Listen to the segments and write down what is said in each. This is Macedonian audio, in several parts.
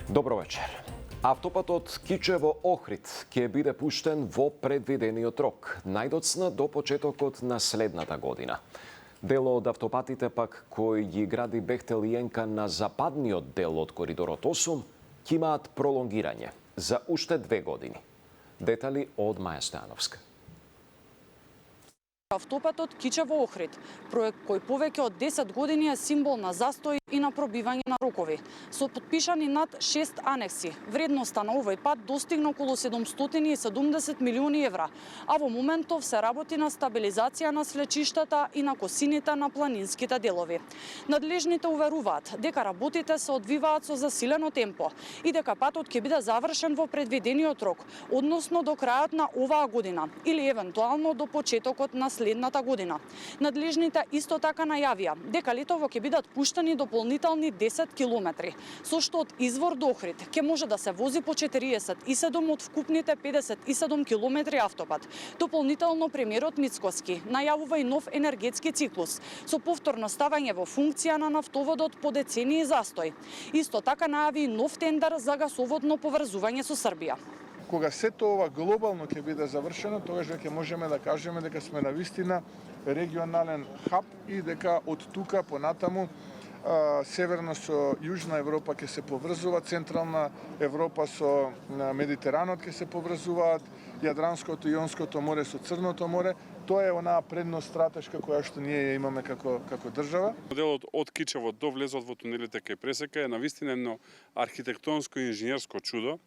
Добро вечер. Автопатот Кичево-Охрид ќе биде пуштен во предвидениот рок, најдоцна до почетокот на следната година. Дел од автопатите пак кои ги гради Бехтел и Енка на западниот дел од коридорот 8 ќе имаат пролонгирање за уште 2 години. Детали од Маја Стојановска. Автопатот Кичево-Охрид, проект кој повеќе од 10 години е символ на застој и на пробивање на рокови. Со подпишани над 6 анекси, вредноста на овој пат достигна околу 770 милиони евра, а во моментов се работи на стабилизација на слечиштата и на косините на планинските делови. Надлежните уверуваат дека работите се одвиваат со засилено темпо и дека патот ќе биде завршен во предвидениот рок, односно до крајот на оваа година или евентуално до почетокот на следната година. Надлежните исто така најавија дека летово ќе бидат пуштени дополнителни 10 километри, со што од извор до Охрид ќе може да се вози по 47 од вкупните 57 километри автопат. Дополнително премиерот Мицкоски најавува и нов енергетски циклус со повторно ставање во функција на нафтоводот по децении застој. Исто така најави и нов тендер за гасоводно поврзување со Србија. Кога сето ова глобално ќе биде завршено, тогаш ќе можеме да кажеме дека сме на вистина регионален хаб и дека од тука понатаму северно со Јужна Европа ќе се поврзува, централна Европа со Медитеранот ќе се поврзуваат, Јадранското и Јонското море со Црното море. Тоа е онаа предност стратешка која што ние ја имаме како држава. Моделот од Кичево до влезот во тунелите кај пресека е навистина едно архитектонско и инженерско чудо.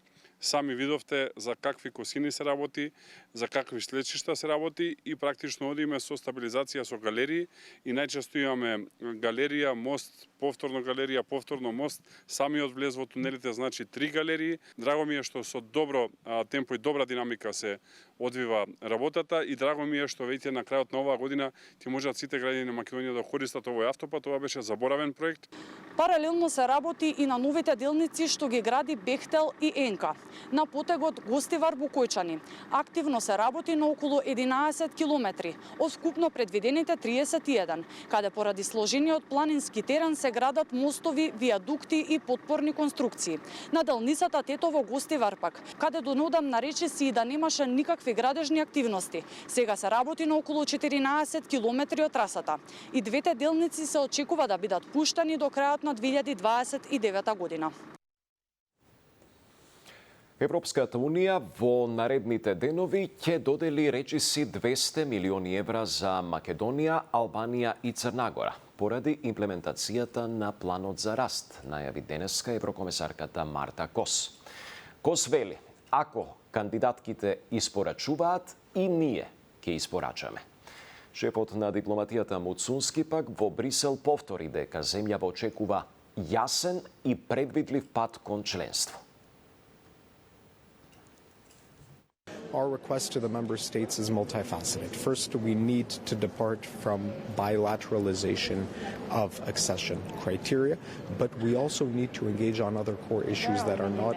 Сами видовте за какви косини се работи, за какви слечишта се работи и практично одиме со стабилизација со галерии и најчесто имаме галерија, мост, повторно мост, самиот влез во тунелите значи 3 галерии. Драго ми е што со добро темпо и добра динамика се одвива работата и драго ми е што веќе на крајот на оваа година ќе можат сите граѓани на Македонија да користат овој автопат. Ова беше заборавен проект. Паралелно се работи и на новите делници што ги гради Бехтел и Енка. На потегот Гостивар Букојчани активно се работи на околу 11 километри од вкупно предвидените 31, каде поради сложениот планински терен се градат мостови, виадукти и подпорни конструкции. На делницата Тетово Гостивар пак, каде донедавна речиси и да немаше никакви градежни активности, сега се работи на околу 14 километри од трасата. И двете делници се очекува да бидат пуштени до крајот на 2029 година. Европската Унија во наредните денови ќе додели речиси 200 милиони евра за Македонија, Албанија и Црна Гора поради имплементацијата на планот за раст, најави денеска еврокомесарката Марта Кос. Кос вели, ако кандидатките испорачуваат, и ние ќе испорачаме. Шефот на дипломатијата Муцунски пак во Брисел повтори дека земјава очекува јасен и предвидлив пат кон членство. Our request to the member states is multifaceted. First, we need to depart from bilateralization of accession criteria, but we also need to engage on other core issues that are not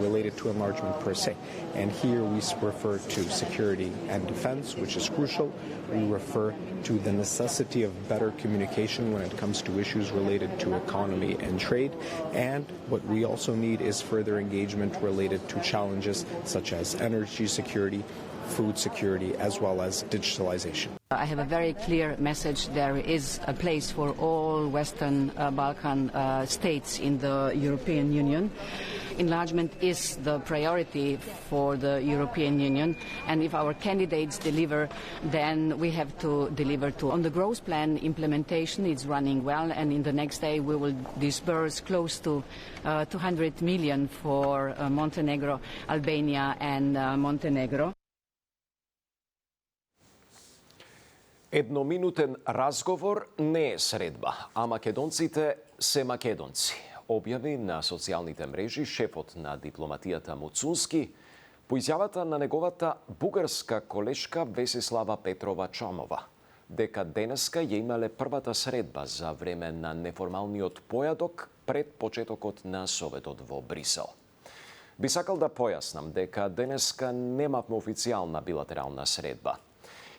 related to enlargement per se. And here we refer to security and defense, which is crucial. We refer to the necessity of better communication when it comes to issues related to economy and trade. And what we also need is further engagement related to challenges such as energy security, food security, as well as digitalization. I have a very clear message. There is a place for all Western Balkan states in the European Union. Enlargement is the priority for the European Union, and if our candidates deliver, then we have to deliver too. On the growth plan, implementation is running well, and in the next day we will disburse close to 200 million for Montenegro, Albania and Montenegro. Едноминутен разговор не е средба, а македонците се македонци, објави на социјалните мрежи шефот на дипломатијата Муцунски по изјавата на неговата бугарска колешка Весислава Петрова Чомова, дека денеска ја имале првата средба за време на неформалниот појадок пред почетокот на Советот во Брисел. Би сакал да појаснам дека денеска немавме официјална билатерална средба.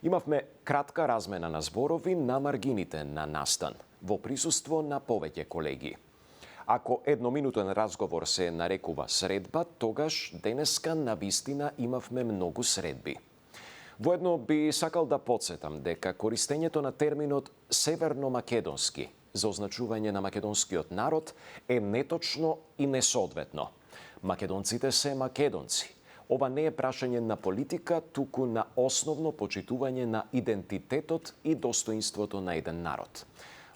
Имавме кратка размена на зборови на маргините на настан, во присуство на повеќе колеги. Ако едноминутен разговор се нарекува средба, тогаш денеска навистина имавме многу средби. Воедно би сакал да подсетам дека користењето на терминот северно-македонски за означување на македонскиот народ е неточно и несоодветно. Македонците се македонци. Ова не е прашање на политика, туку на основно почитување на идентитетот и достоинството на еден народ.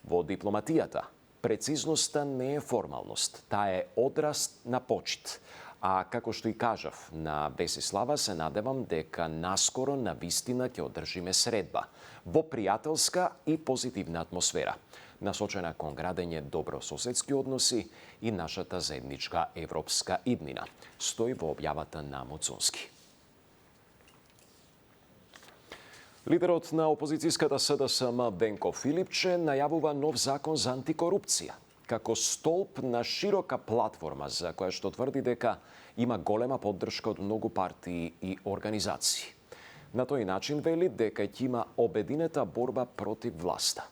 Во дипломатијата, прецизноста не е формалност, таа е одраз на почит. А како што и кажав, на Бесислава се надевам дека наскоро на вистина ќе одржиме средба во пријателска и позитивна атмосфера, насочена кон градење добрососедски односи и нашата заедничка европска иднина, стои во објавата на Муцунски. Лидерот на опозицијската СДСМ Венко Филипче најавува нов закон за антикорупција, како столб на широка платформа за која што тврди дека има голема поддршка од многу партии и организации. На тој начин вели дека ќе има обединета борба против власта.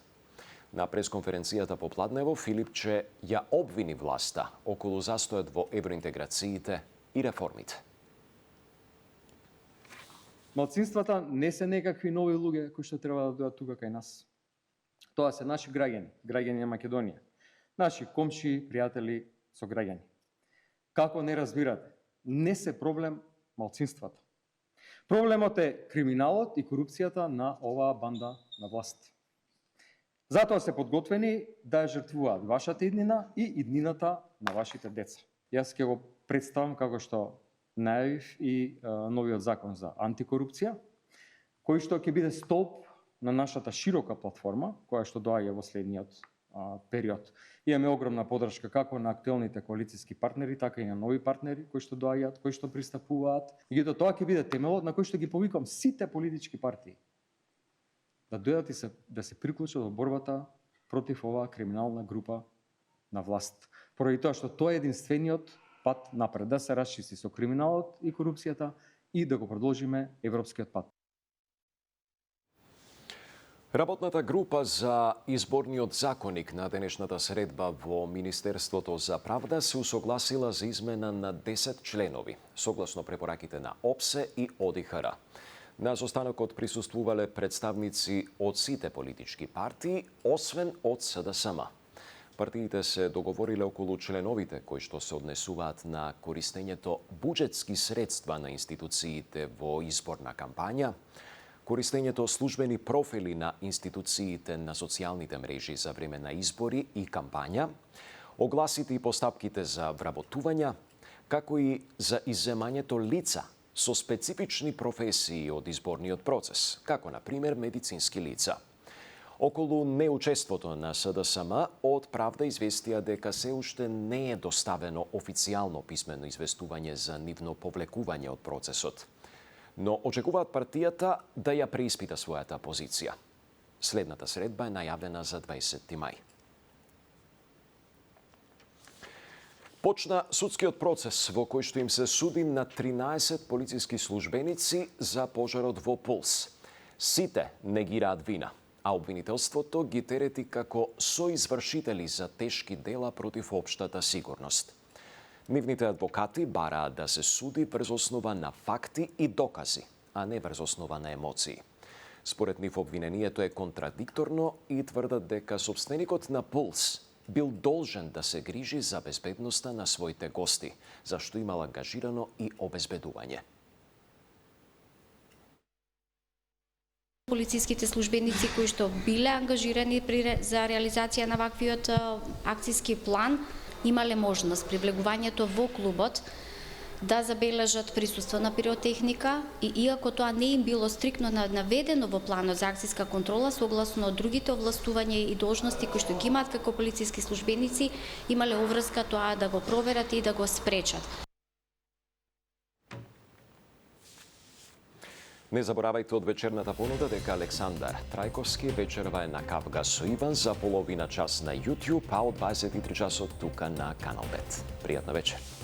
На пресконференцијата попладнево Филипче ја обвини власта околу застојот во евроинтеграциите и реформите. Малцинствата не се некакви нови луѓе кои што треба да дојдат тука кај нас. Тоа се наши граѓани, граѓани на Македонија, наши комши, пријатели, сограѓани. Како не разбирате, не се проблем малцинствата. Проблемот е криминалот и корупцијата на оваа банда на власт. Затоа се подготвени да ја жртвуваат вашата иднина и иднината на вашите деца. Јас ќе го представам како што најавив и новиот закон за антикорупција, кој што ќе биде столб на нашата широка платформа, која што доаѓа во следниот период. Имаме огромна поддршка како на актуелните коалициски партнери, така и на нови партнери кои што доаѓаат, кои што пристапуваат. Меѓутоа тоа ќе биде темелот на кој што ги повикам сите политички партии да дојдат и да се приклучат во борбата против оваа криминална група на власт. Поради тоа што тоа е единствениот пат напред, да се расчисти со криминалот и корупцијата и да го продолжиме европскиот пат. Работната група за изборниот законник на денешната средба во Министерството за правда се усогласила за измена на 10 членови, согласно препораките на ОПСЕ и ОДИХР. На состанокот присуствувале представници од сите политички партии, освен од СДСМ. Партиите се договориле околу членовите кои што се однесуваат на користењето буџетски средства на институциите во изборна кампања, користењето службени профили на институциите на социјалните мрежи за време на избори и кампања, огласите и постапките за вработувања, како и за изземањето лица со специфични професии од изборниот процес, како на пример медицински лица. Околу неучеството на СДСМ од Правда известија дека се уште не е доставено официјално писмено известување за нивно повлекување од процесот, но очекуваат партијата да ја преиспита својата позиција. Следната средба е најавена за 20 мај. Почна судскиот процес во кој што им се суди на 13 полициски службеници за пожарот во Пулс. Сите негираат вина, а обвинителството ги терети како соизвршители за тешки дела против општата сигурност. Нивните адвокати бараат да се суди врз основа на факти и докази, а не врз основа на емоции. Според нив обвинението е контрадикторно и тврдат дека сопственикот на Пулс бил должен да се грижи за безбедноста на своите гости, зашто имал ангажирано и обезбедување. Полициските службеници кои што биле ангажирани за реализација на ваквиот акцијски план имале можност при влегувањето во клубот да забележат присуство на пиротехника и иако тоа не им било стриктно наведено во планот за акцијска контрола, согласно другите овластувања и должности кои што ги имаат како полициски службеници, имале обврска тоа да го проверат и да го спречат. Не заборавајте од вечерната понуда дека Александар Трајковски вечерва е на Кавга со Иван за половина час на YouTube, а од 23 часот тука на Канал 5. Пријатна вечер.